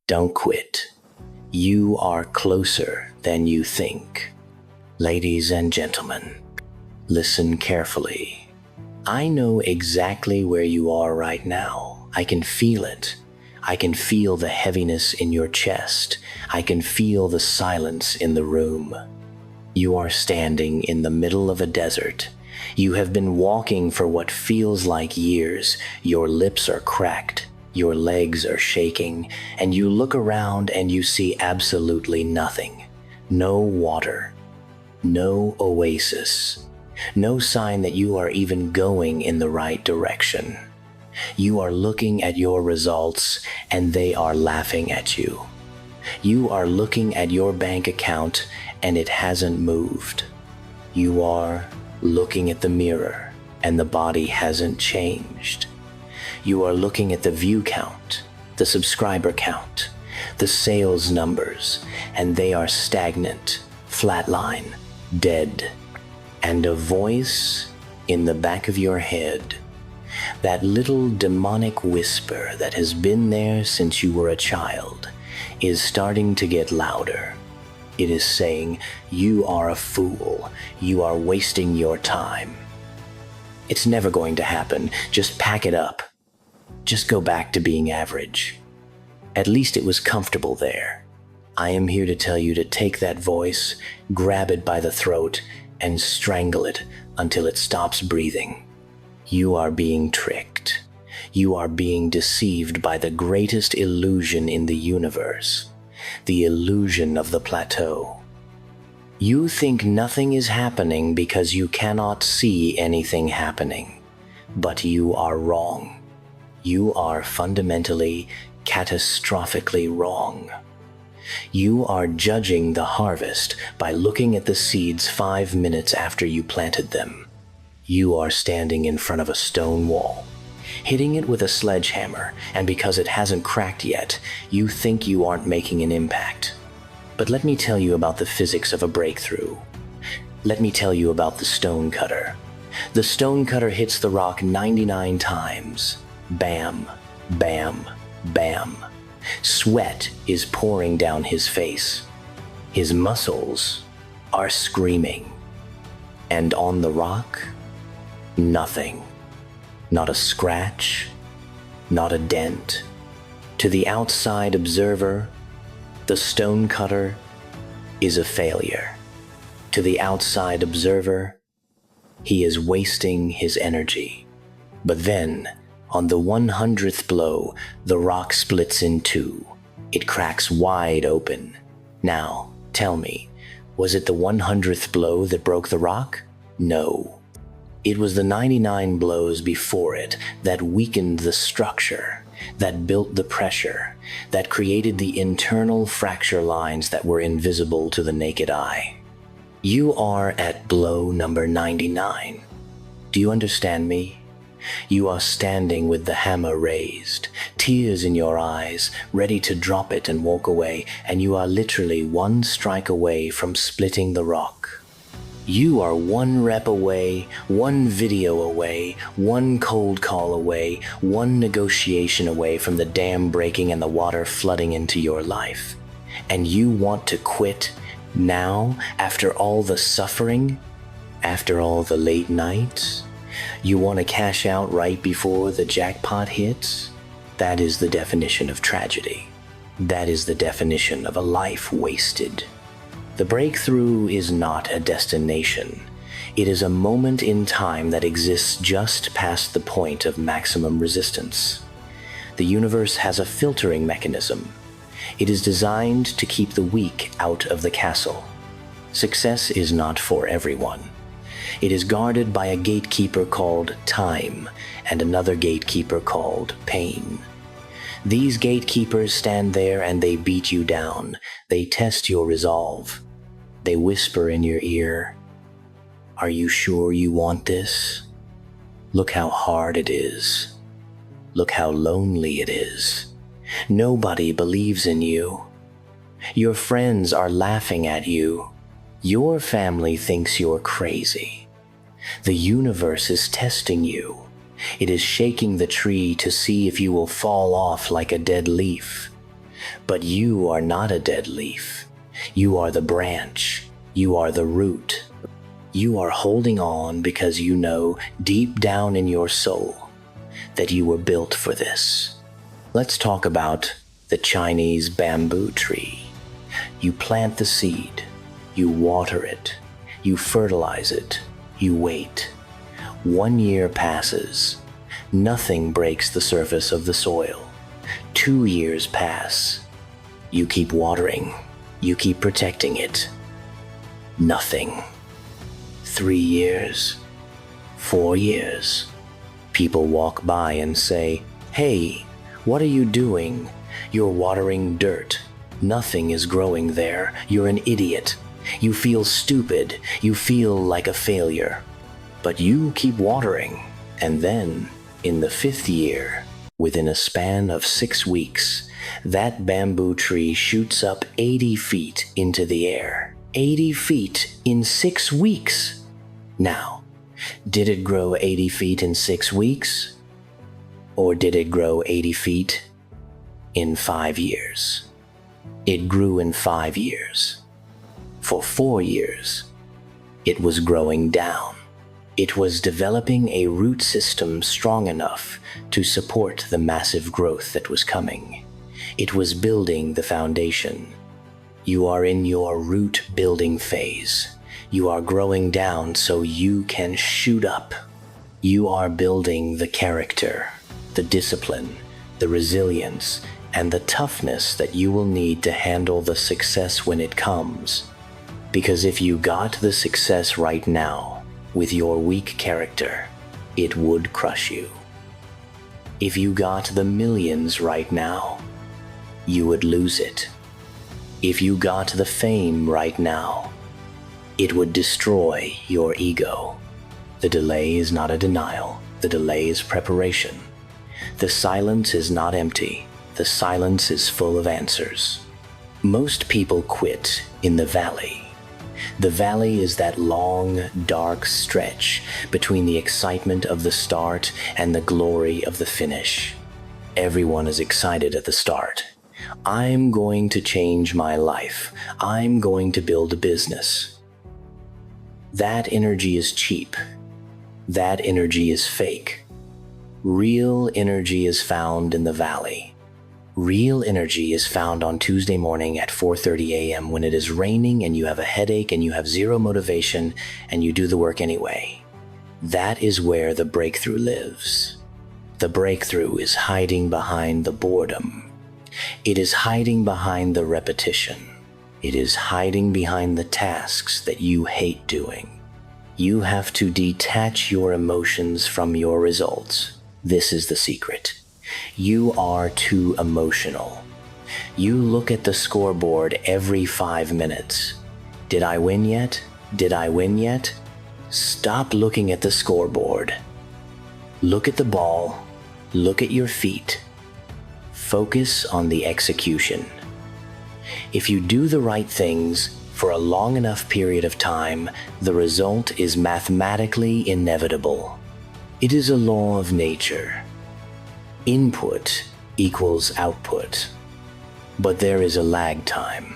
Don't quit. You are closer than you think. Ladies and gentlemen, listen carefully. I know exactly where you are right now. I can feel it. I can feel the heaviness in your chest. I can feel the silence in the room. You are standing in the middle of a desert. You have been walking for what feels like years. Your lips are cracked. Your legs are shaking, and you look around and you see absolutely nothing. No water, no oasis, no sign that you are even going in the right direction. You are looking at your results and they are laughing at you. You are looking at your bank account and it hasn't moved. You are looking at the mirror and the body hasn't changed. You are looking at the view count, the subscriber count, the sales numbers, and they are stagnant, flatline, dead. And a voice in the back of your head, that little demonic whisper that has been there since you were a child, is starting to get louder. It is saying, you are a fool. You are wasting your time. It's never going to happen. Just pack it up. Just go back to being average. At least it was comfortable there. I am here to tell you to take that voice, grab it by the throat, and strangle it until it stops breathing. You are being tricked. You are being deceived by the greatest illusion in the universe, the illusion of the plateau. You think nothing is happening because you cannot see anything happening, but you are wrong. You are fundamentally, catastrophically wrong. You are judging the harvest by looking at the seeds 5 minutes after you planted them. You are standing in front of a stone wall, hitting it with a sledgehammer, and because it hasn't cracked yet, you think you aren't making an impact. But let me tell you about the physics of a breakthrough. Let me tell you about the stone cutter. The stone cutter hits the rock 99 times. Bam, bam, bam. Sweat is pouring down his face. His muscles are screaming. And on the rock, nothing. Not a scratch, not a dent. To the outside observer, the stone cutter is a failure. To the outside observer, he is wasting his energy. But then, on the 100th blow, the rock splits in two. It cracks wide open. Now, tell me, was it the 100th blow that broke the rock? No. It was the 99 blows before it that weakened the structure, that built the pressure, that created the internal fracture lines that were invisible to the naked eye. You are at blow number 99. Do you understand me? You are standing with the hammer raised, tears in your eyes, ready to drop it and walk away, and you are literally one strike away from splitting the rock. You are one rep away, one video away, one cold call away, one negotiation away from the dam breaking and the water flooding into your life. And you want to quit now, after all the suffering, after all the late nights? You want to cash out right before the jackpot hits? That is the definition of tragedy. That is the definition of a life wasted. The breakthrough is not a destination. It is a moment in time that exists just past the point of maximum resistance. The universe has a filtering mechanism. It is designed to keep the weak out of the castle. Success is not for everyone. It is guarded by a gatekeeper called time and another gatekeeper called pain. These gatekeepers stand there and they beat you down. They test your resolve. They whisper in your ear, "Are you sure you want this? Look how hard it is. Look how lonely it is. Nobody believes in you. Your friends are laughing at you. Your family thinks you're crazy. The universe is testing you. It is shaking the tree to see if you will fall off like a dead leaf. But you are not a dead leaf. You are the branch. You are the root. You are holding on because you know deep down in your soul that you were built for this. Let's talk about the Chinese bamboo tree. You plant the seed, you water it, you fertilize it, you wait. 1 year passes. Nothing breaks the surface of the soil. 2 years pass. You keep watering, you keep protecting it. Nothing. 3 years, 4 years. People walk by and say, "Hey, what are you doing? You're watering dirt. Nothing is growing there. You're an idiot. You feel stupid. You feel like a failure." But you keep watering. And then, in the 5th year, within a span of 6 weeks, that bamboo tree shoots up 80 feet into the air. 80 feet in 6 weeks. Now, did it grow 80 feet in 6 weeks? Or did it grow 80 feet in 5 years? It grew in 5 years. For 4 years, it was growing down. It was developing a root system strong enough to support the massive growth that was coming. It was building the foundation. You are in your root building phase. You are growing down so you can shoot up. You are building the character, the discipline, the resilience, and the toughness that you will need to handle the success when it comes. Because if you got the success right now, with your weak character, it would crush you. If you got the millions right now, you would lose it. If you got the fame right now, it would destroy your ego. The delay is not a denial. The delay is preparation. The silence is not empty. The silence is full of answers. Most people quit in the valley. The valley is that long, dark stretch between the excitement of the start and the glory of the finish. Everyone is excited at the start. I'm going to change my life. I'm going to build a business. That energy is cheap. That energy is fake. Real energy is found in the valley. Real energy is found on Tuesday morning at 4:30 a.m. when it is raining and you have a headache and you have zero motivation and you do the work anyway. That is where the breakthrough lives. The breakthrough is hiding behind the boredom. It is hiding behind the repetition. It is hiding behind the tasks that you hate doing. You have to detach your emotions from your results. This is the secret. You are too emotional. You look at the scoreboard every 5 minutes. Did I win yet? Did I win yet? Stop looking at the scoreboard. Look at the ball. Look at your feet. Focus on the execution. If you do the right things for a long enough period of time, the result is mathematically inevitable. It is a law of nature. Input equals output. But there is a lag time.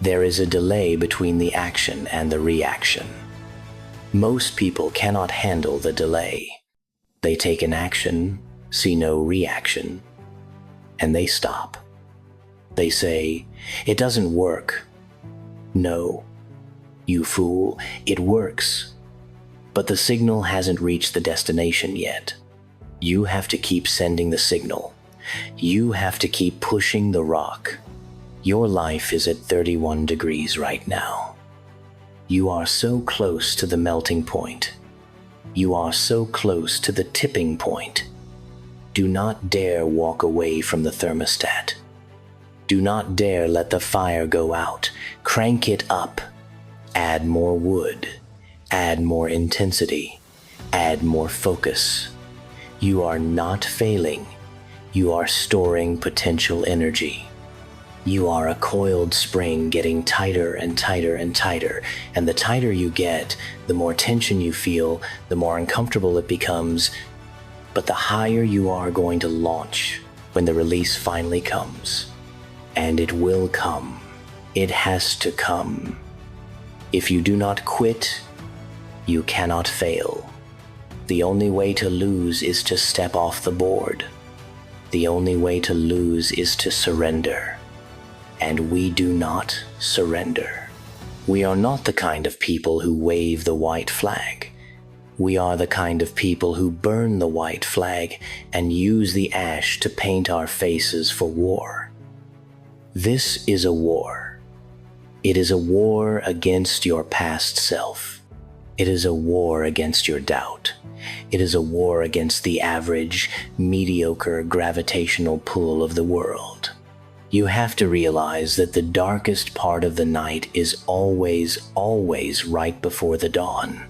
There is a delay between the action and the reaction. Most people cannot handle the delay. They take an action, see no reaction, and they stop. They say, "It doesn't work." No, you fool, it works. But the signal hasn't reached the destination yet. You have to keep sending the signal. You have to keep pushing the rock. Your life is at 31 degrees right now. You are so close to the melting point. You are so close to the tipping point. Do not dare walk away from the thermostat. Do not dare let the fire go out. Crank it up. Add more wood. Add more intensity. Add more focus. You are not failing. You are storing potential energy. You are a coiled spring getting tighter and tighter and tighter, and the tighter you get, the more tension you feel, the more uncomfortable it becomes, but the higher you are going to launch when the release finally comes. and it will come. It has to come. If you do not quit, you cannot fail. The only way to lose is to step off the board. The only way to lose is to surrender. And we do not surrender. We are not the kind of people who wave the white flag. We are the kind of people who burn the white flag and use the ash to paint our faces for war. This is a war. It is a war against your past self. It is a war against your doubt. It is a war against the average, mediocre gravitational pull of the world. You have to realize that the darkest part of the night is always right before the dawn.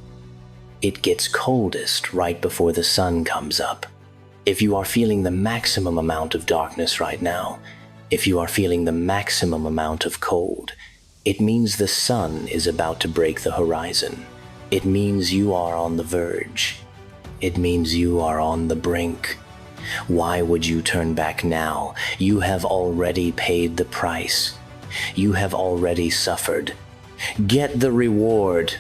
It gets coldest right before the sun comes up. If you are feeling the maximum amount of darkness right now, if you are feeling the maximum amount of cold, it means the sun is about to break the horizon. It means you are on the verge. It means you are on the brink. Why would you turn back now? You have already paid the price. You have already suffered. Get the reward.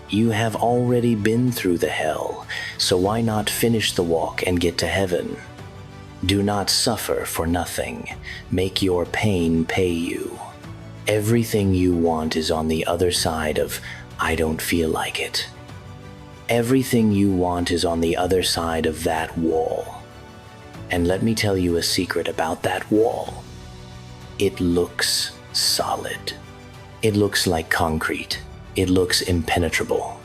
You have already been through the hell, so why not finish the walk and get to heaven? Do not suffer for nothing. Make your pain pay you. Everything you want is on the other side of I don't feel like it. Everything you want is on the other side of that wall. And let me tell you a secret about that wall. It looks solid. It looks like concrete. It looks impenetrable.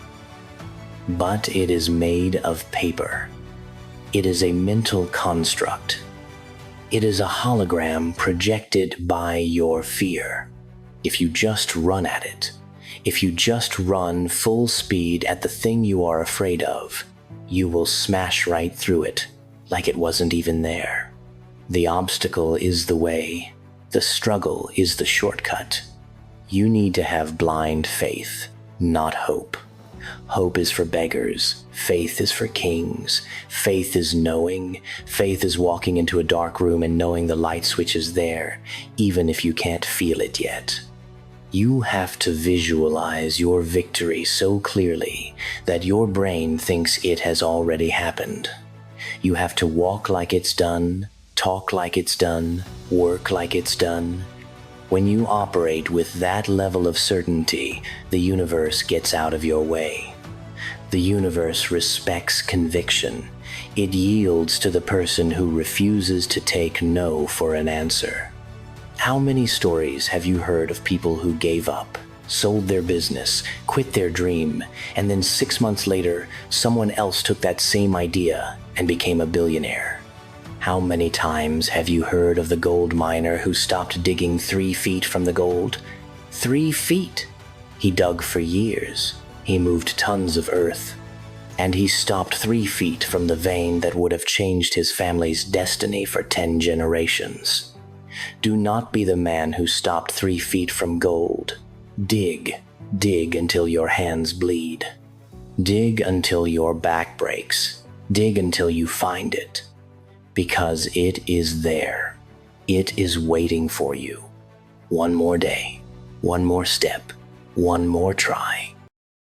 But it is made of paper. It is a mental construct. It is a hologram projected by your fear. If you just run at it, if you just run full speed at the thing you are afraid of, you will smash right through it, like it wasn't even there. The obstacle is the way. The struggle is the shortcut. You need to have blind faith, not hope. Hope is for beggars. Faith is for kings. Faith is knowing. Faith is walking into a dark room and knowing the light switch is there, even if you can't feel it yet. You have to visualize your victory so clearly that your brain thinks it has already happened. You have to walk like it's done, talk like it's done, work like it's done. When you operate with that level of certainty, the universe gets out of your way. The universe respects conviction. It yields to the person who refuses to take no for an answer. How many stories have you heard of people who gave up, sold their business, quit their dream, and then 6 months later, someone else took that same idea and became a billionaire? How many times have you heard of the gold miner who stopped digging 3 feet from the gold? 3 feet! He dug for years. He moved tons of earth. And he stopped 3 feet from the vein that would have changed his family's destiny for 10 generations. Do not be the man who stopped 3 feet from gold. Dig. Dig until your hands bleed. Dig until your back breaks. Dig until you find it. Because it is there. It is waiting for you. One more day, one more step, one more try.